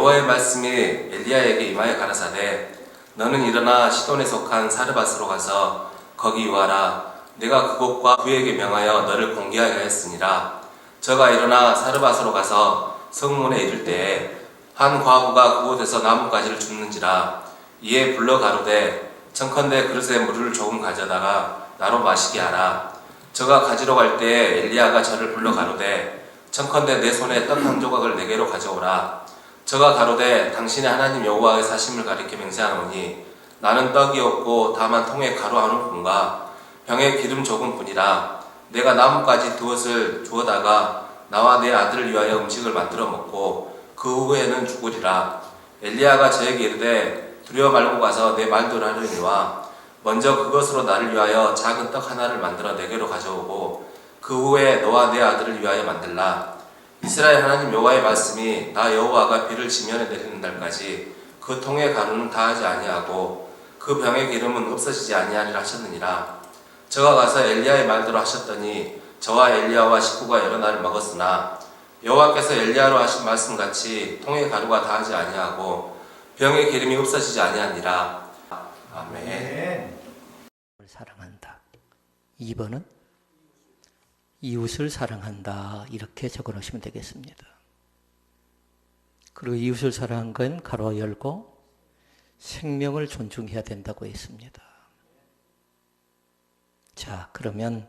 여호와의 말씀이 엘리야에게 임하여 가라사대 너는 일어나 시돈에 속한 사르밧으로 가서 거기 유하라. 내가 그곳과 그에게 명하여 너를 공개하여 했으니라. 저가 일어나 사르밧으로 가서 성문에 이를 때에 한 과부가 그곳에서 나뭇가지를 줍는지라. 이에 불러 가로되 청컨대 그릇에 물을 조금 가져다가 나로 마시게 하라. 저가 가지러 갈 때에 엘리야가 저를 불러 가로되 청컨대 내 손에 떡 한 조각을 내게로 가져오라. 저가 가로되 당신의 하나님 여호와의 사심을 가리켜 맹세하노니 나는 떡이 없고 다만 통에 가루 한 움큼과 병에 기름 조금뿐이라. 내가 나뭇가지 두엇을 주어다가 나와 내 아들을 위하여 음식을 만들어 먹고 그 후에는 죽으리라. 엘리야가 저에게 이르되 두려워 말고 가서 내 말대로 하려니와 먼저 그것으로 나를 위하여 작은 떡 하나를 만들어 내게로 가져오고 그 후에 너와 내 아들을 위하여 만들라. 이스라엘 하나님 여호와의 말씀이 나 여호와가 비를 지면에 내리는 날까지 그 통의 가루는 다하지 아니하고 그 병의 기름은 없어지지 아니하리라 하셨느니라. 저가 가서 엘리야의 말대로 하셨더니 저와 엘리야와 식구가 여러 날을 먹었으나 여호와께서 엘리야로 하신 말씀같이 통의 가루가 다하지 아니하고 병의 기름이 없어지지 아니하니라. 아멘. 사랑한다. 2번은 이웃을 사랑한다. 이렇게 적어 놓으시면 되겠습니다. 그리고 이웃을 사랑한 건 가로 열고 생명을 존중해야 된다고 했습니다. 자, 그러면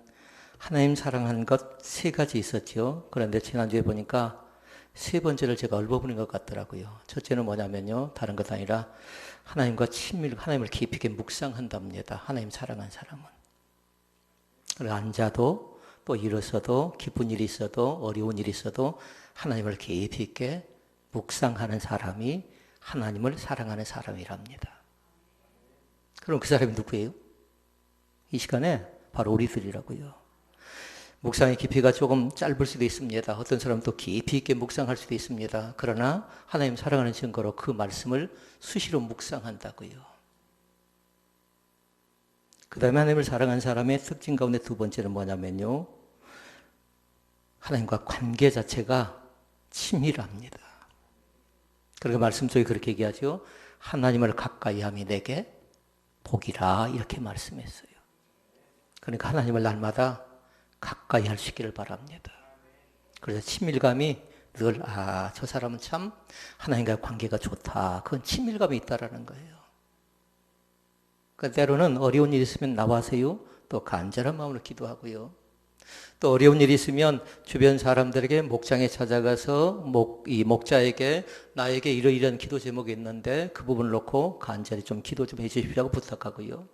하나님 사랑하는 것 세 가지 있었죠. 그런데 지난주에 보니까 세 번째를 제가 얼버무린 것 같더라고요. 첫째는 뭐냐면요. 다른 것 아니라 하나님과 친밀, 하나님을 깊이 있게 묵상한답니다. 하나님 사랑한 사람은. 그리고 앉아도 또 일어서도 기쁜 일이 있어도 어려운 일이 있어도 하나님을 깊이 있게 묵상하는 사람이 하나님을 사랑하는 사람이랍니다. 그럼 그 사람이 누구예요? 이 시간에 바로 우리들이라고요. 묵상의 깊이가 조금 짧을 수도 있습니다. 어떤 사람은 또 깊이 있게 묵상할 수도 있습니다. 그러나 하나님 사랑하는 증거로 그 말씀을 수시로 묵상한다고요. 그 다음에 하나님을 사랑하는 사람의 특징 가운데 두 번째는 뭐냐면요. 하나님과 관계 자체가 친밀합니다. 그러니까 말씀 속에 그렇게 얘기하죠. 하나님을 가까이 함이 내게 복이라 이렇게 말씀했어요. 그러니까 하나님을 날마다 가까이 할 수 있기를 바랍니다. 그래서 친밀감이 늘 저 사람은 참 하나님과의 관계가 좋다. 그건 친밀감이 있다라는 거예요. 그러니까 때로는 어려운 일이 있으면 나와서요. 또 간절한 마음으로 기도하고요. 또 어려운 일이 있으면 주변 사람들에게 목장에 찾아가서 이 목자에게 나에게 이러이러한 기도 제목이 있는데 그 부분을 놓고 간절히 좀 기도 좀 해주십시오 부탁하고요.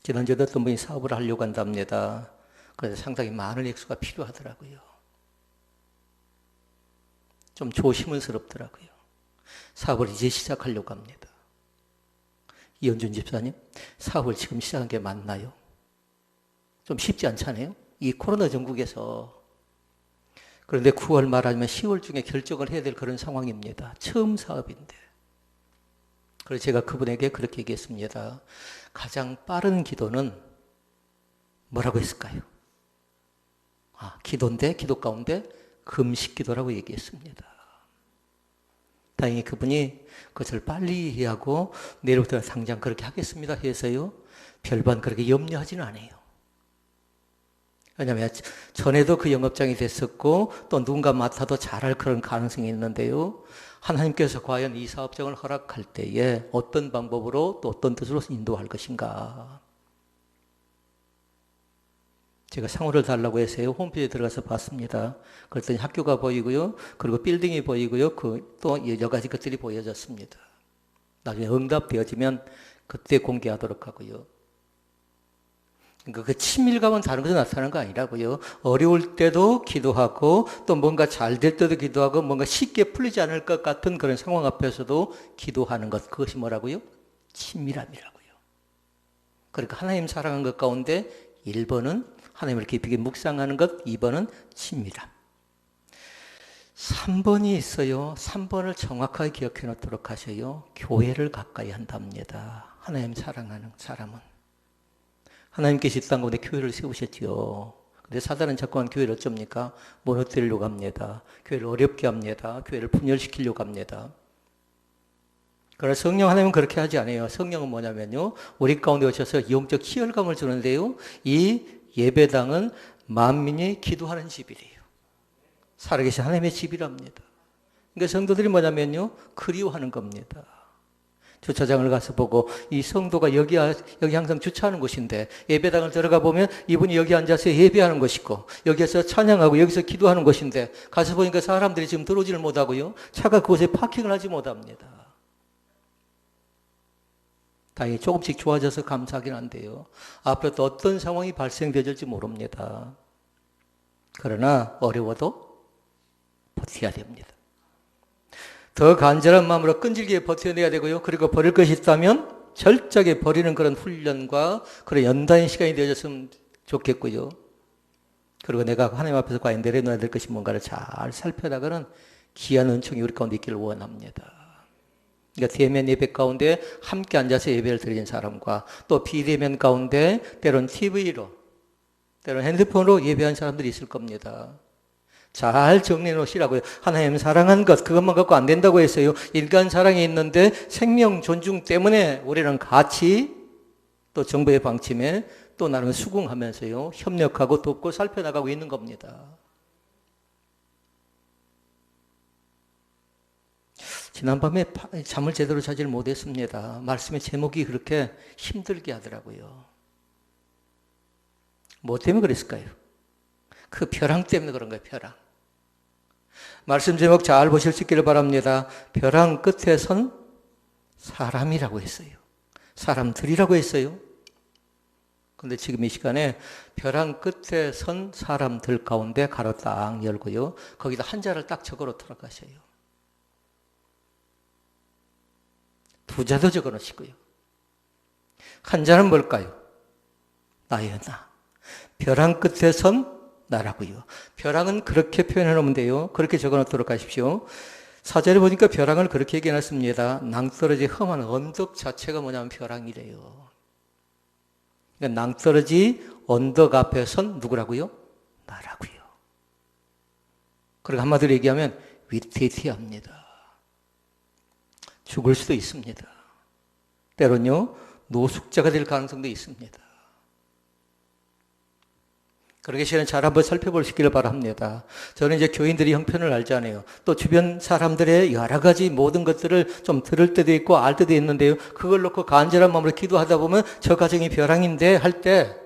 지난주에도 어떤 분이 사업을 하려고 한답니다. 그래서 상당히 많은 액수가 필요하더라고요. 좀 조심스럽더라고요. 사업을 이제 시작하려고 합니다. 이현준 집사님, 사업을 지금 시작한 게 맞나요? 좀 쉽지 않잖아요? 이 코로나 전국에서. 그런데 9월 말 아니면 10월 중에 결정을 해야 될 그런 상황입니다. 처음 사업인데. 그래서 제가 그분에게 그렇게 얘기했습니다. 가장 빠른 기도는 뭐라고 했을까요? 기도인데 기도 가운데 금식 기도라고 얘기했습니다. 다행히 그분이 그것을 빨리 하고 내일부터 당장 그렇게 하겠습니다 해서요. 별반 그렇게 염려하지는 않아요. 왜냐하면 전에도 그 영업장이 됐었고 또 누군가 맡아도 잘할 그런 가능성이 있는데요. 하나님께서 과연 이 사업장을 허락할 때에 어떤 방법으로 또 어떤 뜻으로 인도할 것인가. 제가 상호를 달라고 해서요. 홈페이지에 들어가서 봤습니다. 그랬더니 학교가 보이고요. 그리고 빌딩이 보이고요. 또 여러 가지 것들이 보여졌습니다. 나중에 응답되어지면 그때 공개하도록 하고요. 그러니까 그 친밀감은 다른 것에 나타나는 거 아니라고요. 어려울 때도 기도하고 또 뭔가 잘 될 때도 기도하고 뭔가 쉽게 풀리지 않을 것 같은 그런 상황 앞에서도 기도하는 것. 그것이 뭐라고요? 친밀함이라고요. 그러니까 하나님 사랑하는 것 가운데 1번은 하나님을 깊이 묵상하는 것, 2번은 친밀함. 3번이 있어요. 3번을 정확하게 기억해 놓도록 하셔요. 교회를 가까이 한답니다. 하나님 사랑하는 사람은. 하나님께서 이 땅 가운데 교회를 세우셨지요. 근데 사단은 자꾸만 교회를 어쩝니까? 무너뜨리려고 합니다. 교회를 어렵게 합니다. 교회를 분열시키려고 합니다. 그러나 성령 하나님은 그렇게 하지 않아요. 성령은 뭐냐면요, 우리 가운데 오셔서 영적 희열감을 주는데요, 이 예배당은 만민이 기도하는 집이래요. 살아계신 하나님의 집이랍니다. 그러니까 성도들이 뭐냐면요, 그리워하는 겁니다. 주차장을 가서 보고 이 성도가 여기 항상 주차하는 곳인데, 예배당을 들어가 보면 이분이 여기 앉아서 예배하는 것이고 여기서 찬양하고 여기서 기도하는 곳인데, 가서 보니까 사람들이 지금 들어오지를 못하고요, 차가 그곳에 파킹을 하지 못합니다. 다행히 조금씩 좋아져서 감사하긴 한데요, 앞으로 또 어떤 상황이 발생될지 모릅니다. 그러나 어려워도 버텨야 됩니다. 더 간절한 마음으로 끈질기게 버텨내야 되고요. 그리고 버릴 것이 있다면 철저하게 버리는 그런 훈련과 그런 연단의 시간이 되어졌으면 좋겠고요. 그리고 내가 하나님 앞에서 과연 내려놔야 될 것이 뭔가를 잘 살펴다가는 귀한 은총이 우리 가운데 있기를 원합니다. 그러니까 대면 예배 가운데 함께 앉아서 예배를 드리는 사람과 또 비대면 가운데 때론 TV로, 때론 핸드폰으로 예배한 사람들이 있을 겁니다. 잘 정리해 놓으시라고요. 하나님 사랑한 것, 그것만 갖고 안 된다고 했어요. 인간 사랑이 있는데 생명 존중 때문에 우리는 같이 또 정부의 방침에 또 나름 수긍하면서요, 협력하고 돕고 살펴나가고 있는 겁니다. 지난밤에 잠을 제대로 자지를 못했습니다. 말씀의 제목이 그렇게 힘들게 하더라고요. 뭐 때문에 그랬을까요? 그 벼랑 때문에 그런 거예요, 벼랑. 말씀 제목 잘 보실 수 있기를 바랍니다. 벼랑 끝에 선 사람이라고 했어요. 사람들이라고 했어요. 그런데 지금 이 시간에 벼랑 끝에 선 사람들 가운데 가로 딱 열고요, 거기다 한자를 딱 적어 놓도록 하셔요. 두자도 적어 놓으시고요. 한자는 뭘까요? 나예요, 나. 벼랑 끝에 선 나라고요. 벼랑은 그렇게 표현해 놓으면 돼요. 그렇게 적어 놓도록 하십시오. 사절에 보니까 벼랑을 그렇게 얘기해 놨습니다. 낭떠러지 험한 언덕 자체가 뭐냐면 벼랑이래요. 그러니까 낭떠러지 언덕 앞에 선 누구라고요? 나라고요. 그리고 한마디로 얘기하면 위태위태합니다. 죽을 수도 있습니다. 때론요, 노숙자가 될 가능성도 있습니다. 그러기 시간에 잘 한번 살펴볼 수 있기를 바랍니다. 저는 이제 교인들이 형편을 알잖아요. 또 주변 사람들의 여러 가지 모든 것들을 좀 들을 때도 있고 알 때도 있는데요, 그걸 놓고 간절한 마음으로 기도하다 보면 저 가정이 벼랑인데 할 때,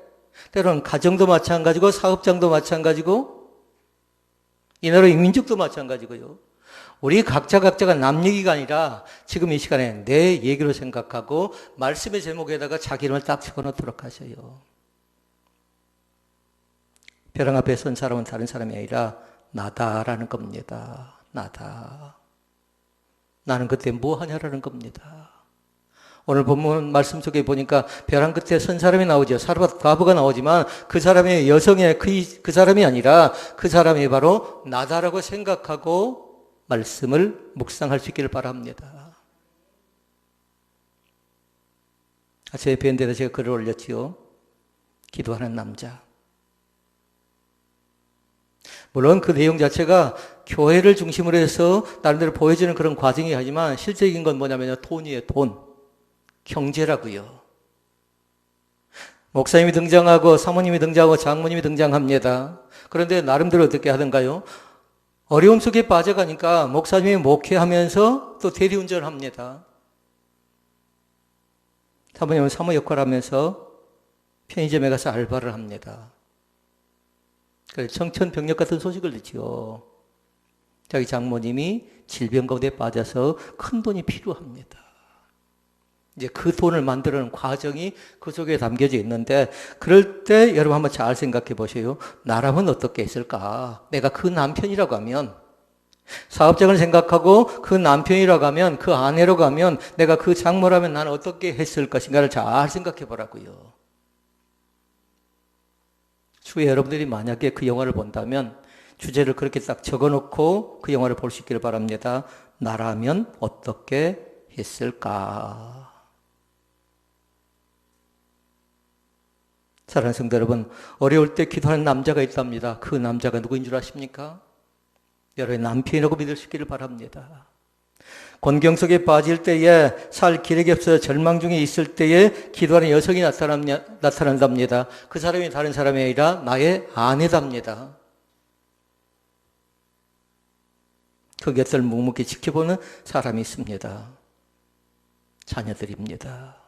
때로는 가정도 마찬가지고 사업장도 마찬가지고 이 나라의 민족도 마찬가지고요, 우리 각자가 남 얘기가 아니라 지금 이 시간에 내 얘기로 생각하고 말씀의 제목에다가 자기 이름을 딱 적어놓도록 하셔요. 벼랑 앞에 선 사람은 다른 사람이 아니라 나다라는 겁니다. 나다. 나는 그때 뭐 하냐라는 겁니다. 오늘 본문 말씀 속에 보니까 벼랑 끝에 선 사람이 나오죠. 사르밧 과부가 나오지만 그 사람이 여성의 그 사람이 아니라 그 사람이 바로 나다라고 생각하고 말씀을 묵상할 수 있기를 바랍니다. 제 밴드에다 제가 글을 올렸지요. 기도하는 남자. 물론 그 내용 자체가 교회를 중심으로 해서 나름대로 보여지는 그런 과정이 하지만 실제적인 건 뭐냐면요, 돈이에요, 돈. 경제라고요. 목사님이 등장하고 사모님이 등장하고 장모님이 등장합니다. 그런데 나름대로 어떻게 하던가요? 어려움 속에 빠져가니까 목사님이 목회하면서 또 대리운전을 합니다. 사모님은 사모 역할을 하면서 편의점에 가서 알바를 합니다. 청천벽력 같은 소식을 듣지요. 자기 장모님이 질병 가운데 빠져서 큰 돈이 필요합니다. 이제 그 돈을 만드는 과정이 그 속에 담겨져 있는데, 그럴 때 여러분 한번 잘 생각해 보세요. 나라면 어떻게 했을까? 내가 그 남편이라고 하면, 사업장을 생각하고 그 남편이라고 하면, 그 아내라고 하면, 내가 그 장모라면 나는 어떻게 했을 것인가를 잘 생각해 보라고요. 추후에 여러분들이 만약에 그 영화를 본다면 주제를 그렇게 딱 적어놓고 그 영화를 볼 수 있기를 바랍니다. 나라면 어떻게 했을까? 사랑하는 성도 여러분, 어려울 때 기도하는 남자가 있답니다. 그 남자가 누구인 줄 아십니까? 여러분의 남편이라고 믿을 수 있기를 바랍니다. 곤경 속에 빠질 때에, 살 기력이 없어 절망 중에 있을 때에 기도하는 여성이 나타난답니다. 그 사람이 다른 사람이 아니라 나의 아내답니다. 그 곁을 묵묵히 지켜보는 사람이 있습니다. 자녀들입니다.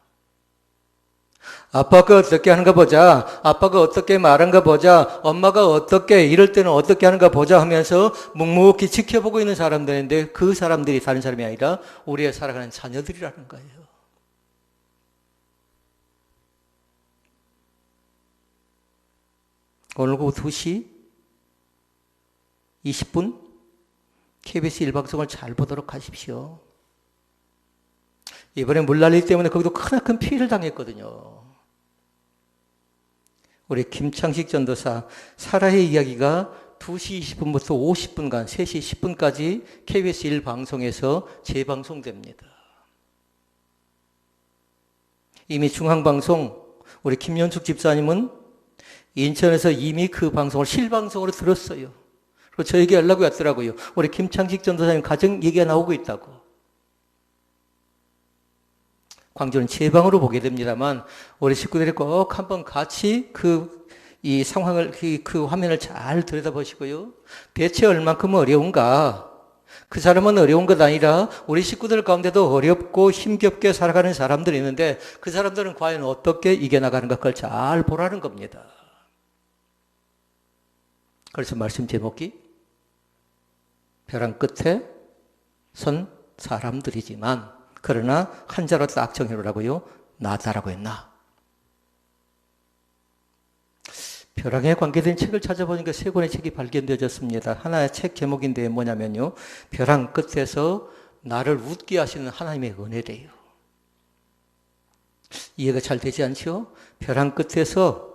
아빠가 어떻게 하는가 보자, 아빠가 어떻게 말하는가 보자, 엄마가 어떻게, 이럴 때는 어떻게 하는가 보자 하면서 묵묵히 지켜보고 있는 사람들인데 그 사람들이 다른 사람이 아니라 우리의 살아가는 자녀들이라는 거예요. 오늘 오후 2시 20분 KBS 1방송을 잘 보도록 하십시오. 이번에 물난리 때문에 거기도 크나큰 피해를 당했거든요. 우리 김창식 전도사 사라의 이야기가 2시 20분부터 50분간 3시 10분까지 KBS 1방송에서 재방송됩니다. 이미 중앙방송 우리 김연숙 집사님은 인천에서 이미 그 방송을 실방송으로 들었어요. 그리고 저에게 연락이 왔더라고요. 우리 김창식 전도사님 가정 얘기가 나오고 있다고. 광주는 재방으로 보게 됩니다만 우리 식구들이 꼭 한번 같이 이 상황을 그 화면을 잘 들여다보시고요. 대체 얼만큼 어려운가? 그 사람은 어려운 것 아니라 우리 식구들 가운데도 어렵고 힘겹게 살아가는 사람들이 있는데 그 사람들은 과연 어떻게 이겨나가는가 그걸 잘 보라는 겁니다. 그래서 말씀 제목이 벼랑 끝에 선 사람들이지만 그러나 한자로 딱 정해놓으라고요. 나다라고 했나? 벼랑에 관계된 책을 찾아보니까 3권의 책이 발견되어졌습니다. 하나의 책 제목인데 뭐냐면요. 벼랑 끝에서 나를 웃게 하시는 하나님의 은혜래요. 이해가 잘 되지 않죠? 벼랑 끝에서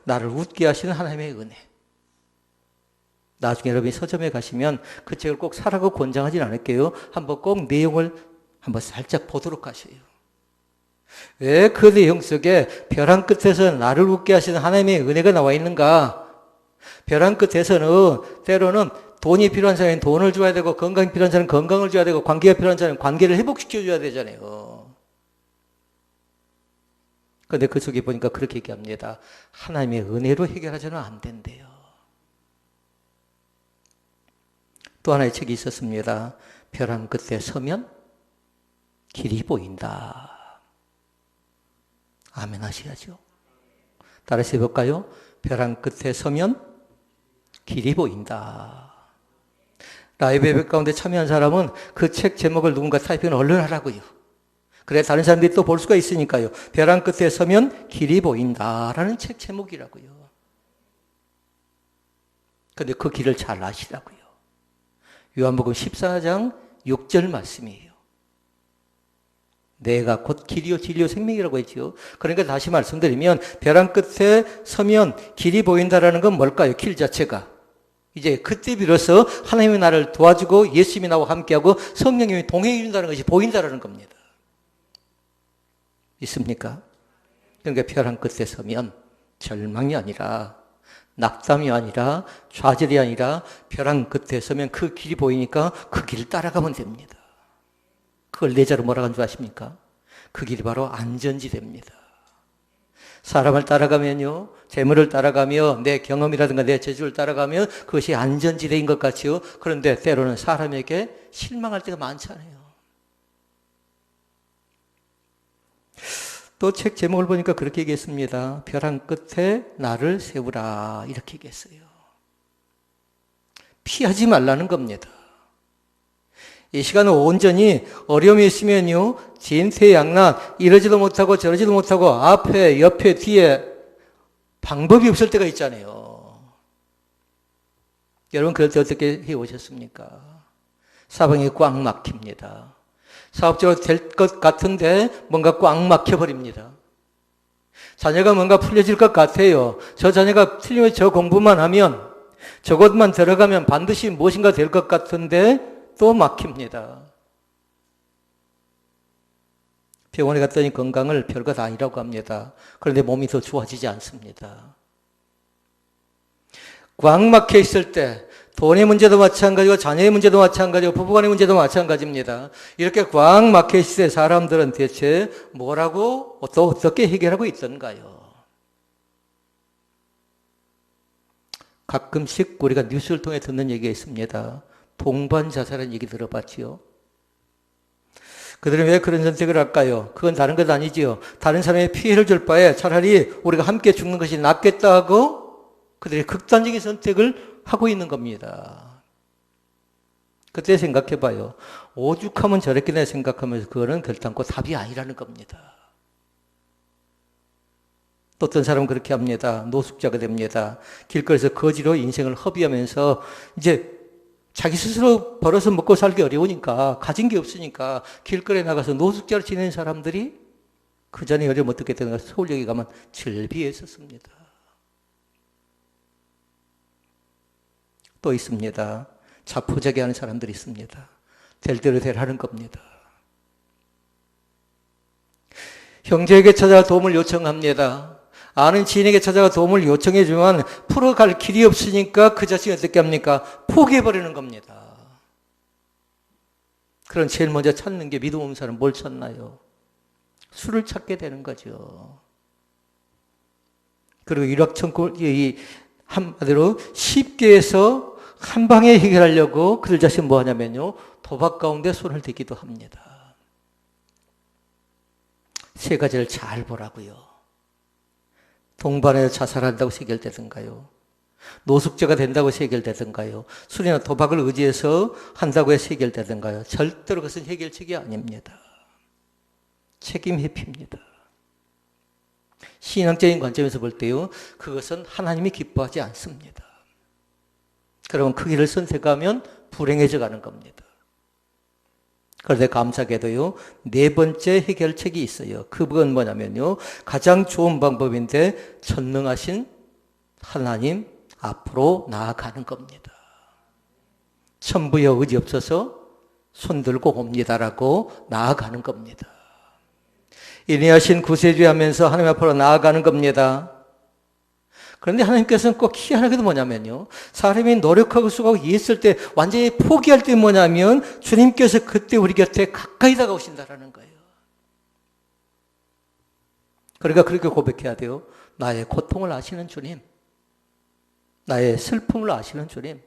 나를 웃게 하시는 하나님의 은혜. 나중에 여러분이 서점에 가시면 그 책을 꼭 사라고 권장하진 않을게요. 한번 꼭 내용을 한번 살짝 보도록 하세요. 왜 그 내용 속에 벼랑 끝에서 나를 웃게 하시는 하나님의 은혜가 나와 있는가? 벼랑 끝에서는 때로는 돈이 필요한 사람은 돈을 줘야 되고 건강이 필요한 사람은 건강을 줘야 되고 관계가 필요한 사람은 관계를 회복시켜 줘야 되잖아요. 그런데 그 속에 보니까 그렇게 얘기합니다. 하나님의 은혜로 해결하지는 안 된대요. 또 하나의 책이 있었습니다. 벼랑 끝에 서면 길이 보인다. 아멘 하셔야죠. 따라서 해볼까요? 벼랑 끝에 서면 길이 보인다. 라이브 예배 가운데 참여한 사람은 그 책 제목을 누군가 타이핑을 얼른 하라고요. 그래 다른 사람들이 또 볼 수가 있으니까요. 벼랑 끝에 서면 길이 보인다라는 책 제목이라고요. 근데 그 길을 잘 아시라고요. 요한복음 14장 6절 말씀이에요. 내가 곧 길이요 진리요 생명이라고 했지요. 그러니까 다시 말씀드리면 벼랑 끝에 서면 길이 보인다라는 건 뭘까요? 길 자체가. 이제 그때 비로소 하나님이 나를 도와주고 예수님이 나와 함께하고 성령님이 동행해 준다는 것이 보인다라는 겁니다. 있습니까? 그러니까 벼랑 끝에 서면 절망이 아니라 낙담이 아니라 좌절이 아니라 벼랑 끝에 서면 그 길이 보이니까 그 길을 따라가면 됩니다. 그걸 내자로 뭐라고 하는 줄 아십니까? 그 길이 바로 안전지대입니다. 사람을 따라가면요, 재물을 따라가며 내 경험이라든가 내 재주를 따라가면 그것이 안전지대인 것 같지요. 그런데 때로는 사람에게 실망할 때가 많잖아요. 또 책 제목을 보니까 그렇게 얘기했습니다. 벼랑 끝에 나를 세우라 이렇게 얘기했어요. 피하지 말라는 겁니다. 이 시간은 온전히 어려움이 있으면요, 진퇴양난, 이러지도 못하고 저러지도 못하고 앞에 옆에 뒤에 방법이 없을 때가 있잖아요. 여러분 그럴 때 어떻게 해오셨습니까? 사방이 꽉 막힙니다. 사업적으로 될 것 같은데 뭔가 꽉 막혀버립니다. 자녀가 뭔가 풀려질 것 같아요. 저 자녀가 틀리면 저 공부만 하면 저것만 들어가면 반드시 무엇인가 될 것 같은데 또 막힙니다. 병원에 갔더니 건강을 별것 아니라고 합니다. 그런데 몸이 더 좋아지지 않습니다. 꽉 막혀 있을 때 돈의 문제도 마찬가지고 자녀의 문제도 마찬가지고 부부간의 문제도 마찬가지입니다. 이렇게 꽉 막혀 있을 때 사람들은 대체 뭐라고 또 어떻게 해결하고 있던가요? 가끔씩 우리가 뉴스를 통해 듣는 얘기가 있습니다. 동반 자살한 얘기 들어봤지요? 그들은 왜 그런 선택을 할까요? 그건 다른 것 아니지요. 다른 사람의 피해를 줄 바에 차라리 우리가 함께 죽는 것이 낫겠다 하고 그들이 극단적인 선택을 하고 있는 겁니다. 그때 생각해 봐요. 오죽하면 저랬겠네 생각하면서 그거는 결단코 답이 아니라는 겁니다. 또 어떤 사람은 그렇게 합니다. 노숙자가 됩니다. 길거리에서 거지로 인생을 허비하면서 이제 자기 스스로 벌어서 먹고 살기 어려우니까 가진 게 없으니까 길거리에 나가서 노숙자로 지내는 사람들이 그 전에 어려면 어떻게 되는가 서울역에 가면 즐비했었습니다. 또 있습니다. 자포자기 하는 사람들이 있습니다. 될 대로 되라는 겁니다. 형제에게 찾아가 도움을 요청합니다. 아는 지인에게 찾아가 도움을 요청해주면 풀어갈 길이 없으니까 그 자식이 어떻게 합니까? 포기해버리는 겁니다. 그럼 제일 먼저 찾는 게 믿음 없는 사람 뭘 찾나요? 술을 찾게 되는 거죠. 그리고 일확천금, 한마디로 쉽게 해서 한 방에 해결하려고 그들 자신 뭐 하냐면요. 도박 가운데 손을 대기도 합니다. 세 가지를 잘 보라고요. 동반해서 자살한다고 해결되든가요. 노숙자가 된다고 해결되든가요. 술이나 도박을 의지해서 한다고 해서 해결되든가요. 절대로 그것은 해결책이 아닙니다. 책임 회피입니다. 신앙적인 관점에서 볼 때요. 그것은 하나님이 기뻐하지 않습니다. 그러면 그 길을 선택하면 불행해져 가는 겁니다. 그런데 감사하게도요, 네 번째 해결책이 있어요. 그건 뭐냐면요, 가장 좋은 방법인데, 전능하신 하나님 앞으로 나아가는 겁니다. 천부여 의지 없어서 손들고 옵니다라고 나아가는 겁니다. 인내하신 구세주의 하면서 하나님 앞으로 나아가는 겁니다. 그런데 하나님께서는 꼭 희한하게도 뭐냐면요. 사람이 노력하고 수고하고 일했을 때 완전히 포기할 때 뭐냐면 주님께서 그때 우리 곁에 가까이 다가오신다라는 거예요. 그러니까 그렇게 고백해야 돼요. 나의 고통을 아시는 주님. 나의 슬픔을 아시는 주님.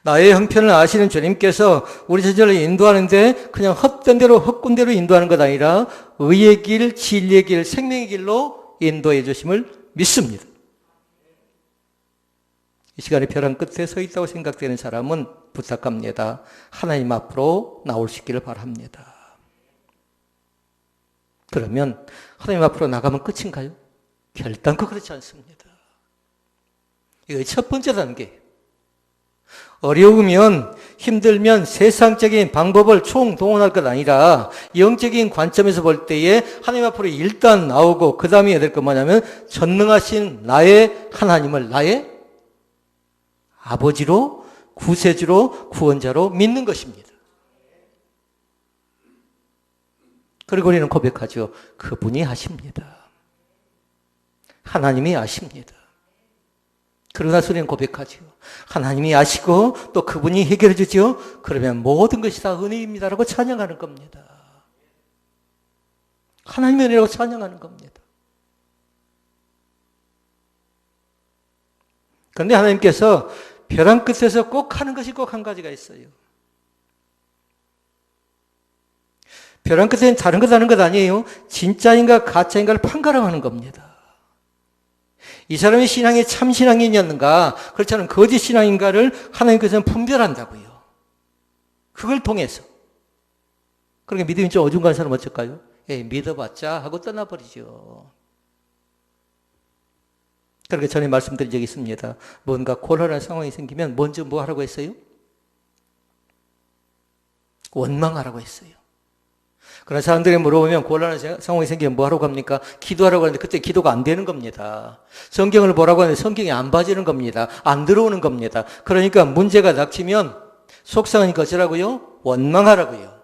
나의 형편을 아시는 주님께서 우리 제자를 인도하는데 그냥 헛된 대로 헛군 대로 인도하는 것 아니라 의의 길, 진리의 길, 생명의 길로 인도해 주심을 믿습니다. 이 시간에 벼랑 끝에 서 있다고 생각되는 사람은 부탁합니다. 하나님 앞으로 나올 수 있기를 바랍니다. 그러면 하나님 앞으로 나가면 끝인가요? 결단코 그렇지 않습니다. 이거 첫 번째 단계. 어려우면 힘들면 세상적인 방법을 총동원할 것 아니라 영적인 관점에서 볼 때에 하나님 앞으로 일단 나오고 그 다음에 해야 될 건 뭐냐면 전능하신 나의 하나님을 나의 아버지로, 구세주로, 구원자로 믿는 것입니다. 그리고 우리는 고백하죠. 그분이 하십니다. 하나님이 아십니다. 그러고 나서 우리는 고백하죠. 하나님이 아시고 또 그분이 해결해 주죠. 그러면 모든 것이 다 은혜입니다라고 찬양하는 겁니다. 하나님의 은혜라고 찬양하는 겁니다. 그런데 하나님께서 벼랑 끝에서 꼭 하는 것이 꼭 한 가지가 있어요. 벼랑 끝에는 다른 것 하는 것 아니에요. 진짜인가 가짜인가를 판가름하는 겁니다. 이 사람의 신앙이 참 신앙이었는가, 그렇지 않은 거짓 신앙인가를 하나님께서는 분별한다고요. 그걸 통해서. 그러니까 믿음이 좀 어중간한 사람은 어쩔까요? 믿어봤자 하고 떠나버리죠. 그렇게 전에 말씀드린 적이 있습니다. 뭔가 곤란한 상황이 생기면 먼저 뭐 하라고 했어요? 원망하라고 했어요. 그러나 사람들이 물어보면 곤란한 상황이 생기면 뭐 하라고 합니까? 기도하라고 하는데 그때 기도가 안 되는 겁니다. 성경을 보라고 하는데 성경이 안 봐지는 겁니다. 안 들어오는 겁니다. 그러니까 문제가 닥치면 속상하니까 어쩌라고요? 원망하라고요.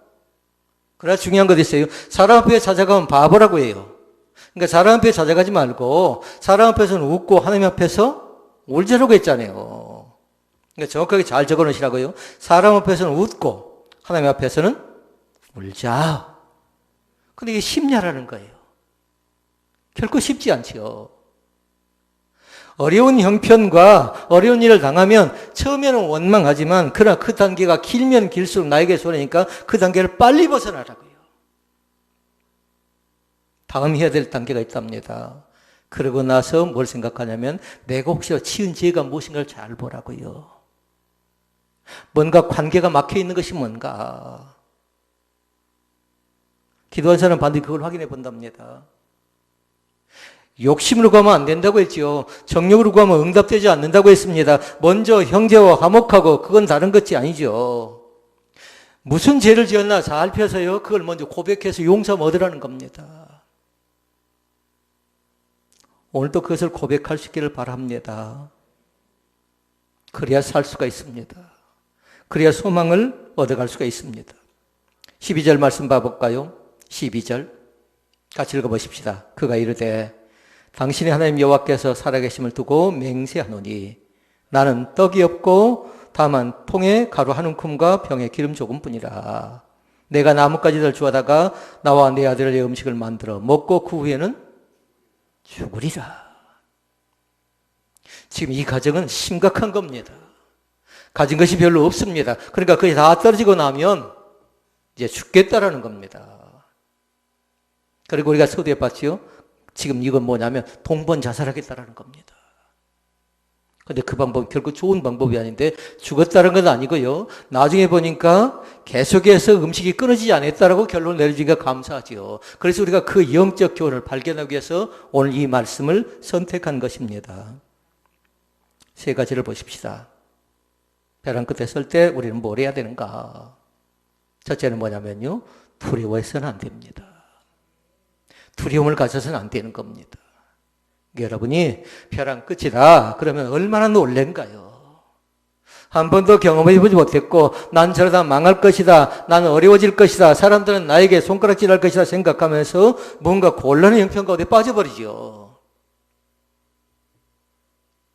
그러나 중요한 것 있어요. 사람 앞에 찾아가면 바보라고 해요. 그러니까 사람 앞에 찾아가지 말고 사람 앞에서는 웃고 하나님 앞에서 울자라고 했잖아요. 그러니까 정확하게 잘 적어 놓으시라고요. 사람 앞에서는 웃고 하나님 앞에서는 울자. 근데 이게 쉽냐라는 거예요. 결코 쉽지 않지요. 어려운 형편과 어려운 일을 당하면 처음에는 원망하지만 그러나 그 단계가 길면 길수록 나에게 손해니까 그 단계를 빨리 벗어나라고요. 다음 해야 될 단계가 있답니다. 그러고 나서 뭘 생각하냐면 내가 혹시 치은 죄가 무엇인가를 잘 보라고요. 뭔가 관계가 막혀 있는 것이 뭔가. 기도한 사람은 반드시 그걸 확인해 본답니다. 욕심으로 구하면 안 된다고 했지요. 정욕으로 구하면 응답되지 않는다고 했습니다. 먼저 형제와 화목하고 그건 다른 것이 아니죠. 무슨 죄를 지었나 살펴서요. 그걸 먼저 고백해서 용서 얻으라는 겁니다. 오늘도 그것을 고백할 수 있기를 바랍니다. 그래야 살 수가 있습니다. 그래야 소망을 얻어갈 수가 있습니다. 12절 말씀 봐볼까요? 12절 같이 읽어보십시다. 그가 이르되 당신의 하나님 여호와께서 살아계심을 두고 맹세하노니 나는 떡이 없고 다만 통에 가루 한 움큼과 병에 기름 조금뿐이라. 내가 나뭇가지를 주워다가 나와 내 아들의 음식을 만들어 먹고 그 후에는 죽으리라. 지금 이 가정은 심각한 겁니다. 가진 것이 별로 없습니다. 그러니까 그게 다 떨어지고 나면 이제 죽겠다라는 겁니다. 그리고 우리가 서두에 봤지요. 지금 이건 뭐냐면 동번 자살하겠다라는 겁니다. 근데 그 방법은 결코 좋은 방법이 아닌데 죽었다는 건 아니고요. 나중에 보니까 계속해서 음식이 끊어지지 않았다라고 결론 내리기가 감사하지요. 그래서 우리가 그 영적 교훈을 발견하기 위해서 오늘 이 말씀을 선택한 것입니다. 세 가지를 보십시다. 벼랑 끝에 설 때 우리는 뭘 해야 되는가? 첫째는 뭐냐면요. 두려워해서는 안 됩니다. 두려움을 가져서는 안 되는 겁니다. 여러분이 벼랑 끝이다. 그러면 얼마나 놀랜가요? 한 번도 경험해보지 못했고 난 저러다 망할 것이다. 나는 어려워질 것이다. 사람들은 나에게 손가락질할 것이다 생각하면서 뭔가 곤란한 형편 가운데 빠져버리죠.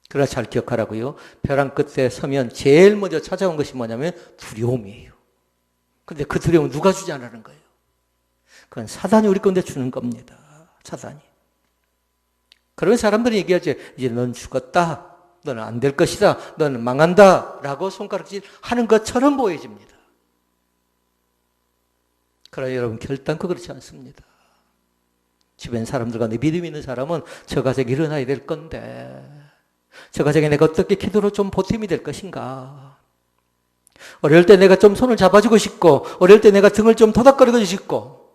그러나 잘 기억하라고요. 벼랑 끝에 서면 제일 먼저 찾아온 것이 뭐냐면 두려움이에요. 근데 그 두려움은 누가 주지 않으라는 거예요? 그건 사단이 우리 가운데 주는 겁니다. 사단이. 그러면 사람들이 얘기하죠. 이제 넌 죽었다. 너는 안 될 것이다. 너는 망한다. 라고 손가락질 하는 것처럼 보여집니다. 그러나 여러분 결단코 그렇지 않습니다. 주변 사람들 가운데 믿음 있는 사람은 저 가정이 일어나야 될 건데 저 가정에 내가 어떻게 기도로 좀 보탬이 될 것인가. 어려울 때 내가 좀 손을 잡아주고 싶고 어려울 때 내가 등을 좀 토닥거리고 싶고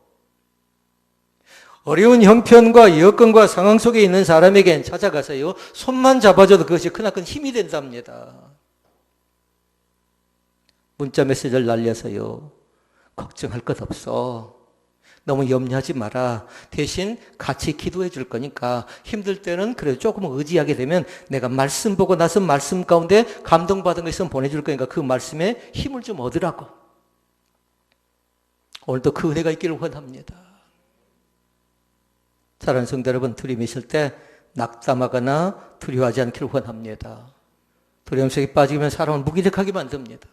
어려운 형편과 여건과 상황 속에 있는 사람에겐 찾아가서요. 손만 잡아줘도 그것이 크나큰 힘이 된답니다. 문자 메시지를 날려서요. 걱정할 것 없어. 너무 염려하지 마라. 대신 같이 기도해 줄 거니까 힘들 때는 그래도 조금 의지하게 되면 내가 말씀 보고 나서 말씀 가운데 감동받은 거 있으면 보내줄 거니까 그 말씀에 힘을 좀 얻으라고. 오늘도 그 은혜가 있기를 원합니다. 사랑하는 성도 여러분, 두려움이 있을 때 낙담하거나 두려워하지 않기를 원합니다. 두려움 속에 빠지면 사람을 무기력하게 만듭니다.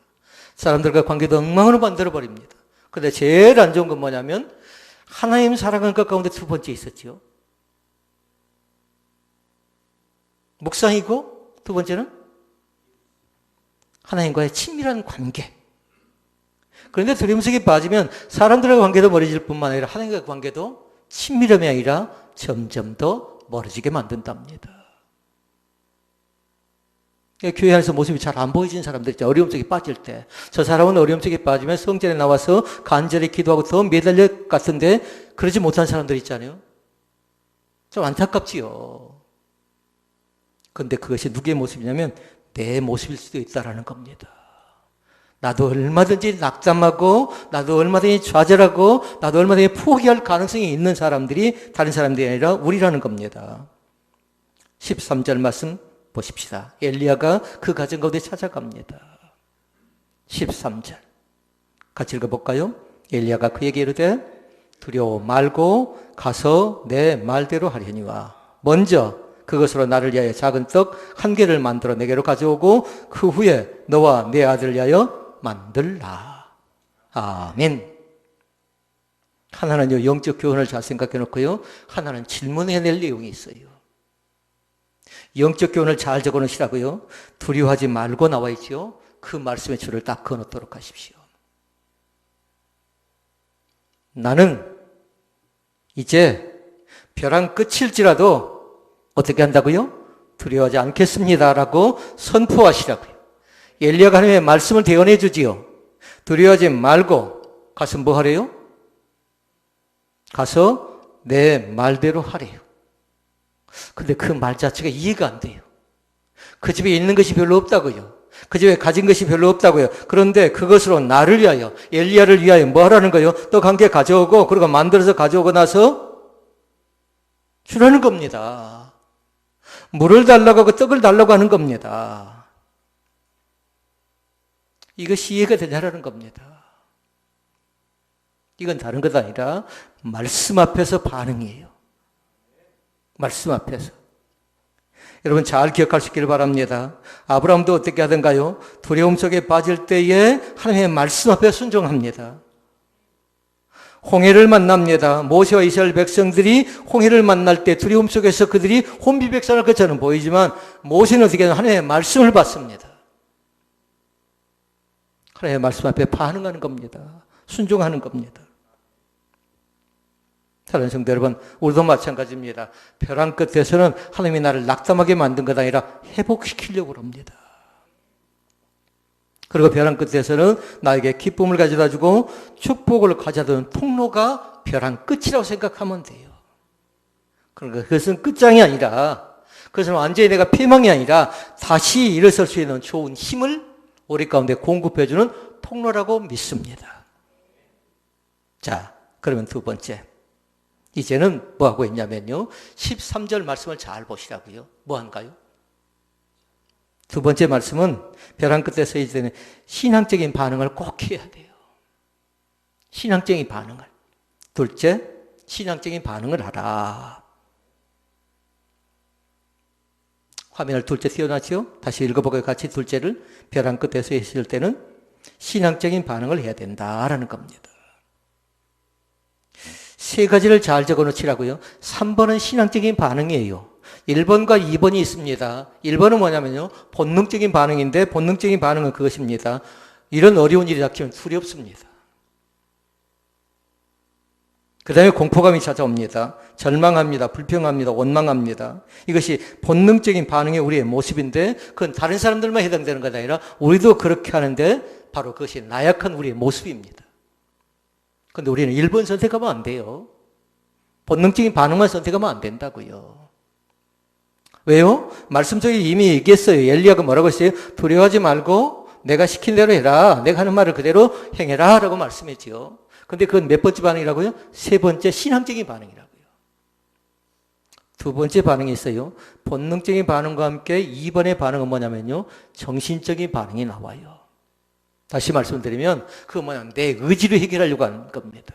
사람들과 관계도 엉망으로 만들어버립니다. 그런데 제일 안 좋은 건 뭐냐면 하나님 사랑하는 것 가운데 두 번째 있었죠. 묵상이고 두 번째는 하나님과의 친밀한 관계. 그런데 두려움 속에 빠지면 사람들과의 관계도 멀어질 뿐만 아니라 하나님과의 관계도 친밀함이 아니라 점점 더 멀어지게 만든답니다. 교회 안에서 모습이 잘 안 보여진 사람들 있죠. 어려움 속에 빠질 때. 저 사람은 어려움 속에 빠지면 성전에 나와서 간절히 기도하고 더 매달릴 것 같은데 그러지 못한 사람들 있잖아요. 좀 안타깝지요. 그런데 그것이 누구의 모습이냐면 내 모습일 수도 있다라는 겁니다. 나도 얼마든지 낙담하고 나도 얼마든지 좌절하고 나도 얼마든지 포기할 가능성이 있는 사람들이 다른 사람들이 아니라 우리라는 겁니다. 13절 말씀 보십시다. 엘리야가 그 가정 가운데 찾아갑니다. 13절 같이 읽어볼까요? 엘리야가 그에게 이르되 두려워 말고 가서 내 말대로 하려니와 먼저 그것으로 나를 위하여 작은 떡 1개를 만들어 내게로 가져오고 그 후에 너와 내 아들을 위하여 만들라. 아멘. 하나는 영적 교훈을 잘 생각해 놓고요. 하나는 질문해낼 내용이 있어요. 영적 교훈을 잘 적어 놓으시라고요. 두려워하지 말고 나와 있죠. 그 말씀의 줄을 딱 그어 놓도록 하십시오. 나는 이제 벼랑 끝일지라도 어떻게 한다고요? 두려워하지 않겠습니다라고 선포하시라고요. 엘리야가 하나님의 말씀을 대언해 주지요. 두려워하지 말고 가서 뭐 하래요? 가서 내 말대로 하래요. 근데 그 말 자체가 이해가 안 돼요. 그 집에 있는 것이 별로 없다고요. 그 집에 가진 것이 별로 없다고요. 그런데 그것으로 나를 위하여, 엘리야를 위하여 뭐 하라는 거예요? 떡 1개 가져오고 그리고 만들어서 가져오고 나서 주라는 겁니다. 물을 달라고 하고 떡을 달라고 하는 겁니다. 이것이 이해가 되냐라는 겁니다. 이건 다른 것 아니라 말씀 앞에서 반응이에요. 말씀 앞에서. 여러분 잘 기억할 수 있기를 바랍니다. 아브라함도 어떻게 하던가요? 두려움 속에 빠질 때에 하나님의 말씀 앞에 순종합니다. 홍해를 만납니다. 모세와 이스라엘 백성들이 홍해를 만날 때 두려움 속에서 그들이 혼비백산할 것처럼 보이지만 모세는 어떻게 하냐? 하나님의 말씀을 받습니다. 하나님의 말씀 앞에 반응하는 겁니다. 순종하는 겁니다. 사랑하는 성도 여러분, 우리도 마찬가지입니다. 벼랑 끝에서는 하나님이 나를 낙담하게 만든 것 아니라 회복시키려고 합니다. 그리고 벼랑 끝에서는 나에게 기쁨을 가져다 주고 축복을 가져다주는 통로가 벼랑 끝이라고 생각하면 돼요. 그러니까 그것은 끝장이 아니라, 그것은 완전히 내가 피망이 아니라 다시 일어설 수 있는 좋은 힘을 우리 가운데 공급해주는 통로라고 믿습니다. 자, 그러면 두 번째. 이제는 뭐 하고 있냐면요. 13절 말씀을 잘 보시라고요. 뭐 한가요? 두 번째 말씀은 벼랑 끝에서 이제는 신앙적인 반응을 꼭 해야 돼요. 신앙적인 반응을. 둘째, 신앙적인 반응을 하라. 화면을 둘째 띄워놨죠? 다시 읽어보고 같이 둘째를 벼랑 끝에서 있을 때는 신앙적인 반응을 해야 된다라는 겁니다. 세 가지를 잘 적어놓으시라고요. 3번은 신앙적인 반응이에요. 1번과 2번이 있습니다. 1번은 뭐냐면요. 본능적인 반응인데 본능적인 반응은 그것입니다. 이런 어려운 일이 닥치면 두렵습니다. 그 다음에 공포감이 찾아옵니다. 절망합니다. 불평합니다. 원망합니다. 이것이 본능적인 반응이 우리의 모습인데 그건 다른 사람들만 해당되는 것 아니라 우리도 그렇게 하는데 바로 그것이 나약한 우리의 모습입니다. 그런데 우리는 1번 선택하면 안 돼요. 본능적인 반응만 선택하면 안 된다고요. 왜요? 말씀 속에 이미 얘기했어요. 엘리야가 뭐라고 했어요? 두려워하지 말고 내가 시킨 대로 해라. 내가 하는 말을 그대로 행해라 라고 말씀했지요. 근데 그건 몇 번째 반응이라고요? 세 번째 신앙적인 반응이라고요. 두 번째 반응이 있어요. 본능적인 반응과 함께 2번의 반응은 뭐냐면요. 정신적인 반응이 나와요. 다시 말씀드리면 그건 뭐냐면 내 의지로 해결하려고 하는 겁니다.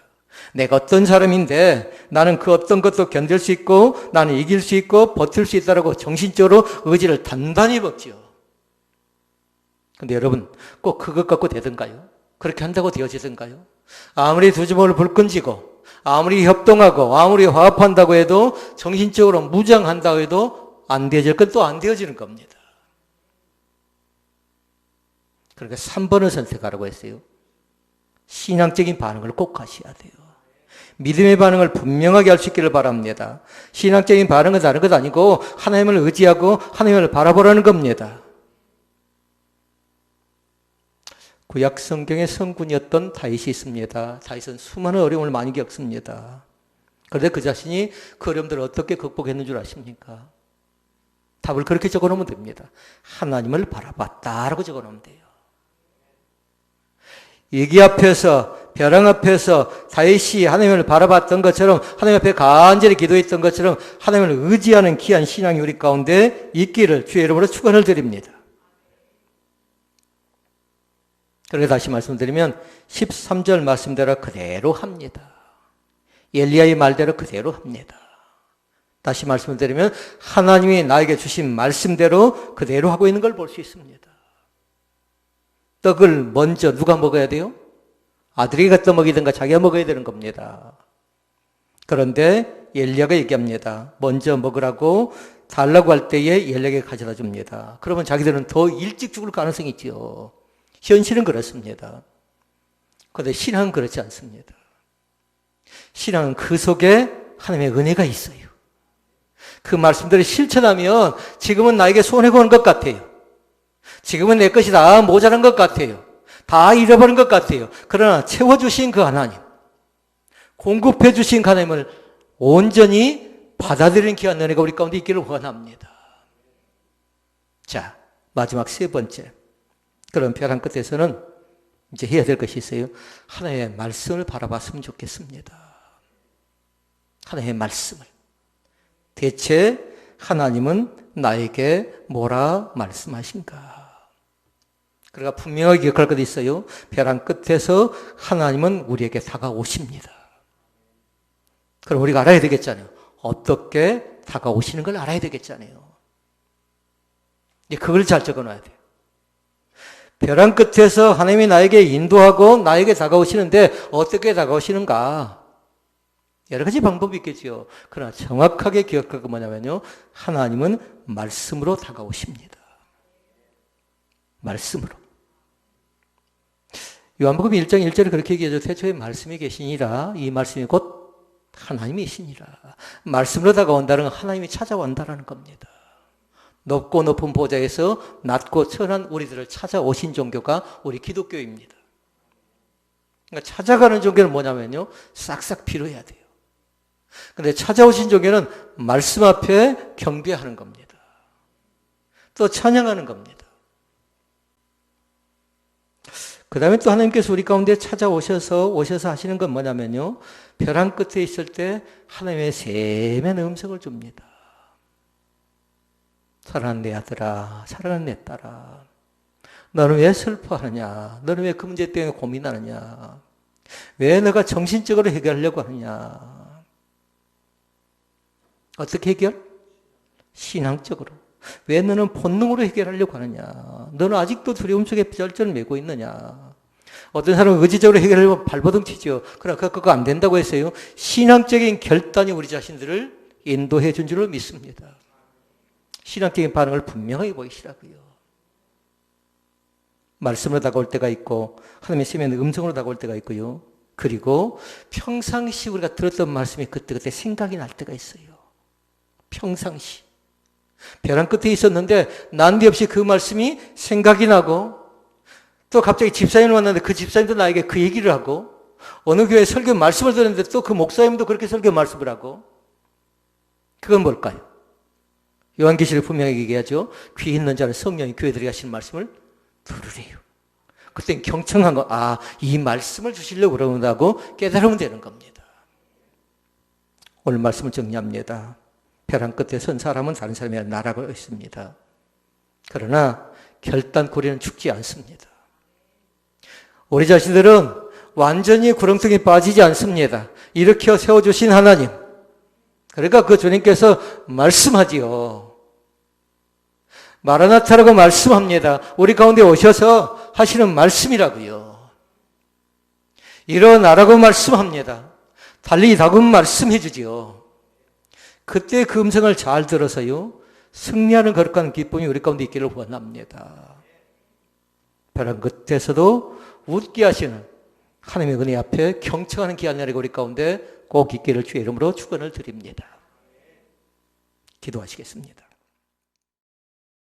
내가 어떤 사람인데 나는 그 어떤 것도 견딜 수 있고 나는 이길 수 있고 버틸 수 있다라고 정신적으로 의지를 단단히 먹지요. 근데 여러분 꼭 그것 갖고 되던가요? 그렇게 한다고 되어지던가요? 아무리 두 주먹을 불끈쥐고 아무리 협동하고 아무리 화합한다고 해도 정신적으로 무장한다고 해도 안 되어질 건 또 안 되어지는 겁니다. 그러니까 3번을 선택하라고 했어요. 신앙적인 반응을 꼭 하셔야 돼요. 믿음의 반응을 분명하게 할 수 있기를 바랍니다. 신앙적인 반응은 다른 것 아니고 하나님을 의지하고 하나님을 바라보라는 겁니다. 구약 성경의 성군이었던 다윗이 있습니다. 다윗은 수많은 어려움을 많이 겪습니다. 그런데 그 자신이 그 어려움들을 어떻게 극복했는 줄 아십니까? 답을 그렇게 적어놓으면 됩니다. 하나님을 바라봤다라고 적어놓으면 돼요. 위기 앞에서 벼랑 앞에서 다윗이 하나님을 바라봤던 것처럼 하나님 앞에 간절히 기도했던 것처럼 하나님을 의지하는 귀한 신앙이 우리 가운데 있기를 주의 이름으로 축원을 드립니다. 그렇게 다시 말씀드리면 13절 말씀대로 그대로 합니다. 엘리야의 말대로 그대로 합니다. 다시 말씀드리면 하나님이 나에게 주신 말씀대로 그대로 하고 있는 걸 볼 수 있습니다. 떡을 먼저 누가 먹어야 돼요? 아들이 갖다 먹이든가 자기가 먹어야 되는 겁니다. 그런데 엘리야가 얘기합니다. 먼저 먹으라고 달라고 할 때에 엘리야에게 가져다 줍니다. 그러면 자기들은 더 일찍 죽을 가능성이 있죠. 현실은 그렇습니다. 그런데 신앙은 그렇지 않습니다. 신앙은 그 속에 하나님의 은혜가 있어요. 그 말씀들을 실천하면 지금은 나에게 손해가 오는 것 같아요. 지금은 내 것이 다 모자란 것 같아요. 다 잃어버린 것 같아요. 그러나 채워주신 그 하나님, 공급해 주신 하나님을 온전히 받아들이는 귀한 은혜가 우리 가운데 있기를 원합니다. 자, 마지막 세 번째. 그런 벼랑 끝에서는 이제 해야 될 것이 있어요. 하나님의 말씀을 바라봤으면 좋겠습니다. 하나님의 말씀을. 대체 하나님은 나에게 뭐라 말씀하신가? 그러니까 분명하게 기억할 것이 있어요. 벼랑 끝에서 하나님은 우리에게 다가오십니다. 그럼 우리가 알아야 되겠잖아요. 어떻게 다가오시는 걸 알아야 되겠잖아요. 그걸 잘 적어놔야 돼요. 벼랑 끝에서 하나님이 나에게 인도하고 나에게 다가오시는데 어떻게 다가오시는가? 여러 가지 방법이 있겠죠. 그러나 정확하게 기억할 건 뭐냐면요. 하나님은 말씀으로 다가오십니다. 말씀으로. 요한복음 1장 1절에 그렇게 얘기하죠. 태초에 말씀이 계시니라. 이 말씀이 곧 하나님이시니라. 말씀으로 다가온다는 건 하나님이 찾아온다는 겁니다. 높고 높은 보좌에서 낮고 천한 우리들을 찾아오신 종교가 우리 기독교입니다. 그러니까 찾아가는 종교는 뭐냐면요. 싹싹 빌어야 돼요. 그런데 찾아오신 종교는 말씀 앞에 경배하는 겁니다. 또 찬양하는 겁니다. 그 다음에 또 하나님께서 우리 가운데 찾아오셔서 하시는 건 뭐냐면요. 벼랑 끝에 있을 때 하나님의 세면 음성을 줍니다. 사랑하는 내 아들아, 사랑하는 내 딸아, 너는 왜 슬퍼하느냐? 너는 왜 그 문제 때문에 고민하느냐? 왜 너가 정신적으로 해결하려고 하느냐? 어떻게 해결? 신앙적으로. 왜 너는 본능으로 해결하려고 하느냐? 너는 아직도 두려움 속에 절전을 메고 있느냐? 어떤 사람은 의지적으로 해결하려고 발버둥 치죠. 그러나 그거 안 된다고 했어요. 신앙적인 결단이 우리 자신들을 인도해 준 줄을 믿습니다. 신앙적인 반응을 분명하게 보이시라고요. 말씀으로 다가올 때가 있고 하나님의 세면 음성으로 다가올 때가 있고요. 그리고 평상시 우리가 들었던 말씀이 그때그때 생각이 날 때가 있어요. 평상시. 벼랑 끝에 있었는데 난데없이 그 말씀이 생각이 나고 또 갑자기 집사님을 만났는데 그 집사님도 나에게 그 얘기를 하고 어느 교회 설교 말씀을 들었는데 또 그 목사님도 그렇게 설교 말씀을 하고 그건 뭘까요? 요한계시록 분명히 얘기하죠. 귀 있는 자는 성령이 교회들이 하시는 말씀을 들으래요. 그땐 경청한 거, 이 말씀을 주시려고 그러는다고 깨달으면 되는 겁니다. 오늘 말씀을 정리합니다. 벼랑 끝에 선 사람은 다른 사람이 아니라 나라고 있습니다. 그러나 결단고리는 죽지 않습니다. 우리 자신들은 완전히 구렁텅이에 빠지지 않습니다. 일으켜 세워주신 하나님. 그러니까 그 주님께서 말씀하지요. 마라나타라고 말씀합니다. 우리 가운데 오셔서 하시는 말씀이라고요. 일어나라고 말씀합니다. 달리 다금 말씀해 주지요. 그때 그 음성을 잘 들어서요. 승리하는 거룩한 기쁨이 우리 가운데 있기를 원합니다. 벼랑 끝에서도 웃게 하시는 하나님의 은혜 앞에 경청하는 귀한 날이 우리 가운데 꼭 있기를 주의 이름으로 축원을 드립니다. 기도하시겠습니다.